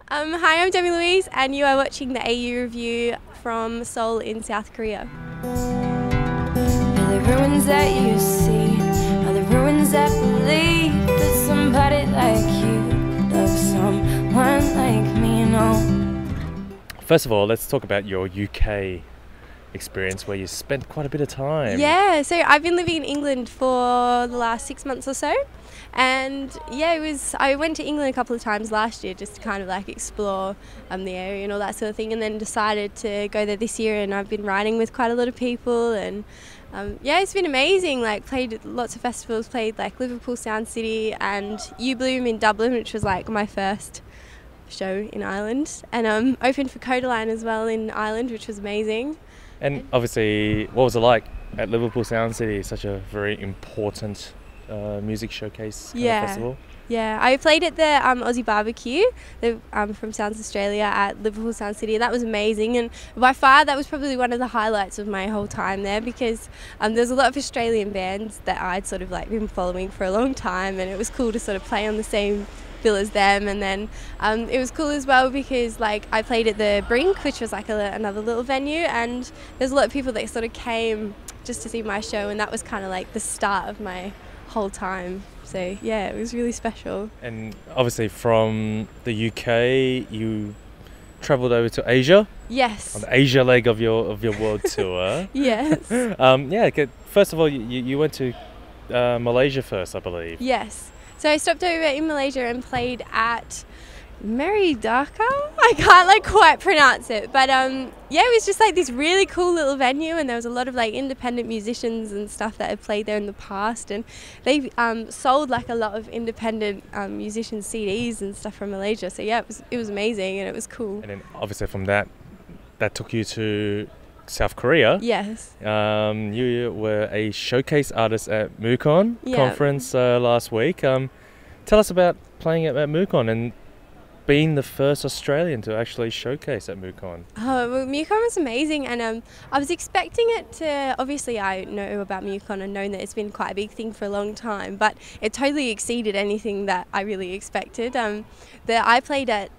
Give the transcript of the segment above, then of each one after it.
Hi, I'm Demi Louise, and you are watching the AU review from Seoul in South Korea. Are the ruins that you see, are the ruins that believe that somebody like you could love someone like me, First of all, let's talk about your UK experience where you spent quite a bit of time. Yeah, so I've been living in England for the last 6 months or so. And yeah, I went to England a couple of times last year just to kind of like explore the area and all that sort of thing, and then decided to go there this year, and I've been riding with quite a lot of people, and yeah, it's been amazing. Like, played at lots of festivals, played like Liverpool Sound City and U Bloom in Dublin, which was like my first show in Ireland, and opened for Codaline as well in Ireland, which was amazing. And obviously, what was it like at Liverpool Sound City? Such a very important music showcase kind of festival. Yeah, I played at the Aussie barbecue from Sounds Australia at Liverpool Sound City. That was amazing, and by far that was probably one of the highlights of my whole time there, because there's a lot of Australian bands that I'd sort of like been following for a long time, and it was cool to sort of play on the same bill as them. And then it was cool as well because like I played at the Brink, which was like another little venue, and there's a lot of people that sort of came just to see my show, and that was kind of like the start of my whole time. So yeah, it was really special. And obviously from the UK you travelled over to Asia. Yes. On the Asia leg of your world tour. Yes. Yeah, first of all you went to Malaysia first, I believe. Yes. So I stopped over in Malaysia and played at Meridaka. I can't like quite pronounce it, but yeah, it was just like this really cool little venue, and there was a lot of like independent musicians and stuff that had played there in the past, and they sold like a lot of independent musicians CDs and stuff from Malaysia. So yeah, it was amazing, and it was cool. And then obviously from that took you to South Korea. Yes. You were a showcase artist at MUCON conference last week. Tell us about playing at MUCON and being the first Australian to actually showcase at MUCON. Oh, well, MUCON was amazing, and I was expecting it to, obviously I know about MUCON and known that it's been quite a big thing for a long time, but it totally exceeded anything that I really expected. I played at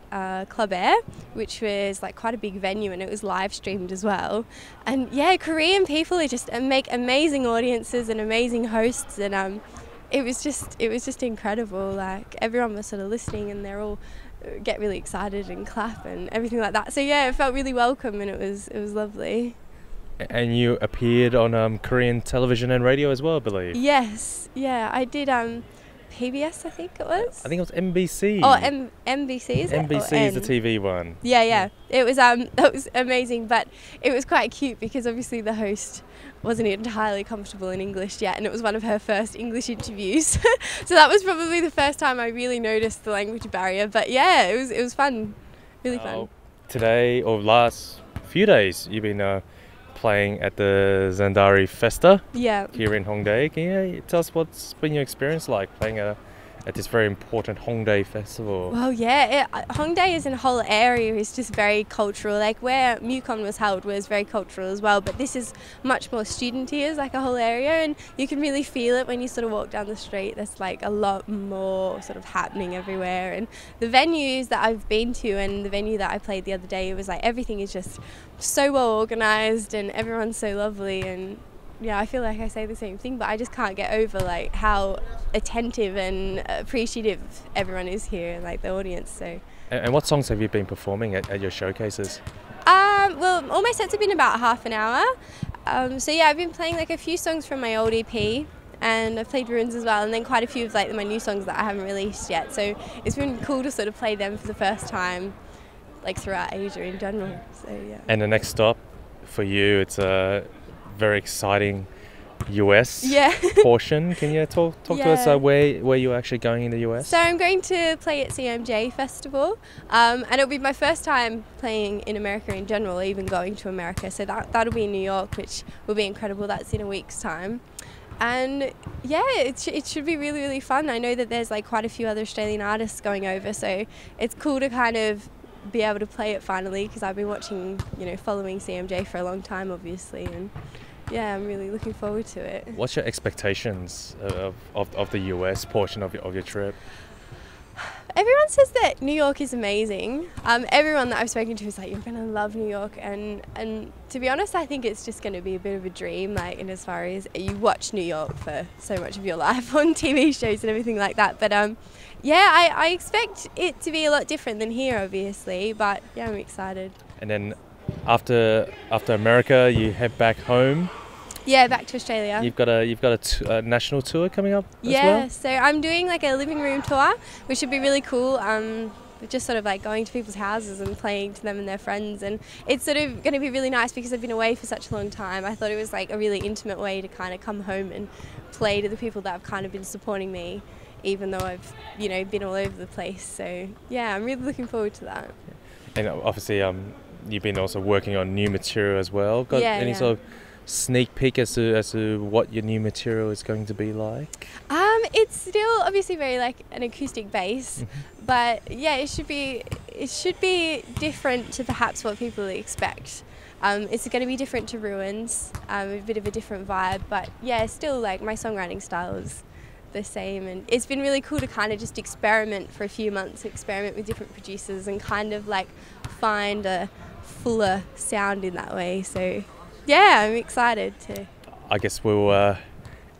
Club Air, which was like quite a big venue, and it was live streamed as well. And yeah, Korean people are just make amazing audiences and amazing hosts, and it was just incredible. Like, everyone was sort of listening, and they're all get really excited and clap and everything like that. So yeah, it felt really welcome, and it was lovely. And you appeared on Korean television and radio as well, I believe. Yes, yeah, I did. PBS, I think it was. I think it was NBC. Oh, NBC, is it? NBC is the TV one. Yeah. It was that was amazing, but it was quite cute because obviously the host wasn't entirely comfortable in English yet, and it was one of her first English interviews. So that was probably the first time I really noticed the language barrier. But yeah, it was fun, really fun. Today, or last few days, you've been playing at the Zandari Festa here in Hongdae. Can you tell us what's been your experience like playing at this very important Hongdae Festival? Well, yeah, Hongdae as a whole area is just very cultural. Like, where MUCON was held was very cultural as well, but this is much more studenty as like a whole area, and you can really feel it when you sort of walk down the street. There's like a lot more sort of happening everywhere, and the venues that I've been to and the venue that I played the other day, it was like everything is just so well organised, and everyone's so lovely. And yeah, I feel like I say the same thing, but I just can't get over like how attentive and appreciative everyone is here, like the audience. So. And what songs have you been performing at your showcases? Well, all my sets have been about half an hour. So yeah, I've been playing like a few songs from my old EP, and I've played Ruins as well, and then quite a few of like my new songs that I haven't released yet. So it's been cool to sort of play them for the first time, like throughout Asia in general. So yeah. And the next stop for you, it's a very exciting US portion. Can you talk to us where you're actually going in the US? So I'm going to play at CMJ Festival, and it'll be my first time playing in America in general, even going to America. So that'll be in New York, which will be incredible. That's in a week's time. And yeah, it should be really, really fun. I know that there's like quite a few other Australian artists going over, so it's cool to kind of be able to play it finally, because I've been watching, following CMJ for a long time, obviously, and yeah, I'm really looking forward to it. What's your expectations of the US portion of your trip? Everyone says that New York is amazing. Everyone that I've spoken to is like, you're going to love New York. And to be honest, I think it's just going to be a bit of a dream, like, in as far as you watch New York for so much of your life on TV shows and everything like that. But yeah, I expect it to be a lot different than here, obviously. But yeah, I'm excited. And then after America, you head back home. Yeah, back to Australia. You've got a national tour coming up as well? Yeah, so I'm doing like a living room tour, which should be really cool. Just sort of like going to people's houses and playing to them and their friends, and it's sort of going to be really nice because I've been away for such a long time. I thought it was like a really intimate way to kind of come home and play to the people that have kind of been supporting me, even though I've, you know, been all over the place. So yeah, I'm really looking forward to that. And obviously you've been also working on new material as well. Got any sort of sneak peek as to what your new material is going to be like? It's still obviously very like an acoustic bass, but yeah, it should be different to perhaps what people expect. It's going to be different to Ruins, a bit of a different vibe, but yeah, still like my songwriting style is the same, and it's been really cool to kind of just experiment for a few months, experiment with different producers and kind of like find a fuller sound in that way. So yeah, I'm excited to. I guess we'll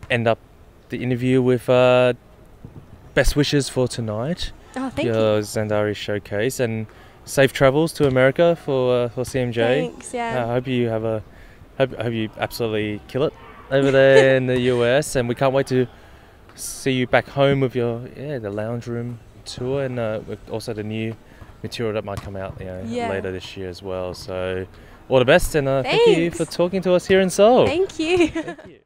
end up the interview with best wishes for tonight. Oh, thank your you. Zandari showcase, and safe travels to America for CMJ. Thanks. Yeah. I hope you hope you absolutely kill it over there in the US, and we can't wait to see you back home with your the lounge room tour, and with also the new material that might come out later this year as well. So all the best, and thank you for talking to us here in Seoul. Thank you. Thank you.